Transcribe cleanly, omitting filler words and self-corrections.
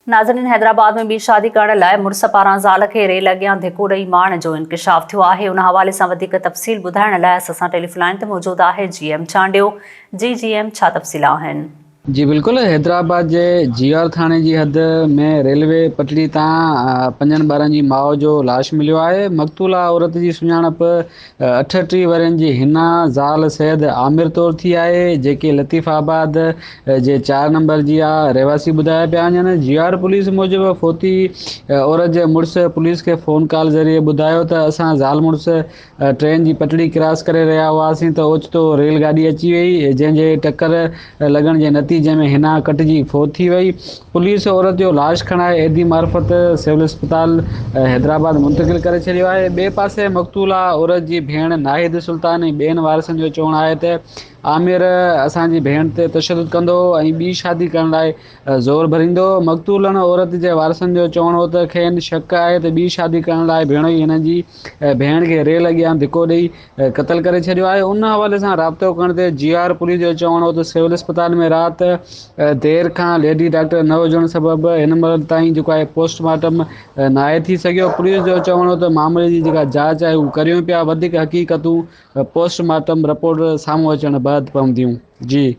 नाज़रीन, हैदराबाद में ॿी शादी करण लाइ मुड़ुस पारां ज़ाल खे रेल अॻियां धिको ॾेई माण जो इंकिशाफ़ थियो आहे। उन हवाले सां वधीक तफ़सील ॿुधाइण लाइ असां सां टेलीफ़ोन लाइन ते मौजूदु आहे GM चांडियो। GM छा तफ़सील आहिनि? जी बिल्कुल, हैदराबाद के GR थाने की हद में रेलवे पटड़ी तां 5 ॿारनि जी माउ जो लाश मिलियो है। मक़तूला औरत की सुञाणप 38 वरनि जी हिना ज़ाल सैद आमिर तौर थी है, जेके लतीफ़ाबाद जे 4 नंबर जी रहवासी बुधाया पिया वञनि। GR पुलिस मूजिब फोती औरत जे मुड़ुस पुलिस के फ़ोन कॉल ज़रिए बुधायो त असां ज़ाल मुड़ुस ट्रेन की पटड़ी क्रॉस करे रहा हुआसीं त ओचितो रेलगाड़ी अची वई, जंहिंजे टक्कर लगन के नतीजे में हिना कटजी फोत थी वई। पुलिस औरत जो लाश खणाए एदी मार्फत सिविल अस्पताल हैदराबाद मुंतकिल करे छॾियो आहे। ॿिए पासे मक़तूला औरत जी भेण नाहिद सुल्तान ऐं ॿियनि वारसनि जो चवणु आहे त आमिर असांजी भेण ते तशदुद कंदो ऐं ॿी शादी करण लाइ ज़ोर भरींदो। मक़तूलन औरत जे वारसनि जो चवणो त खेनि शक आहे त ॿी शादी करण लाइ भेणो ई हिन जी भेण खे रेल अॻियां धिको ॾेई क़तल करे छॾियो आहे। उन हवाले सां राब्तो करण ते GR पुलिस जो चवणो त सिविल अस्पताल में रात देर खां लेडी डॉक्टर न हुजण सबब हिन महिल ताईं जेको आहे पोस्टमार्टम नाहे थी सघियो। पुलिस जो चवणो त मामले जी जेका जांच आहे उहो करियूं पिया, वधीक हक़ीक़तूं पोस्टमार्टम रिपोर्ट साम्हूं अचण बैदि पवंदियूं। जी।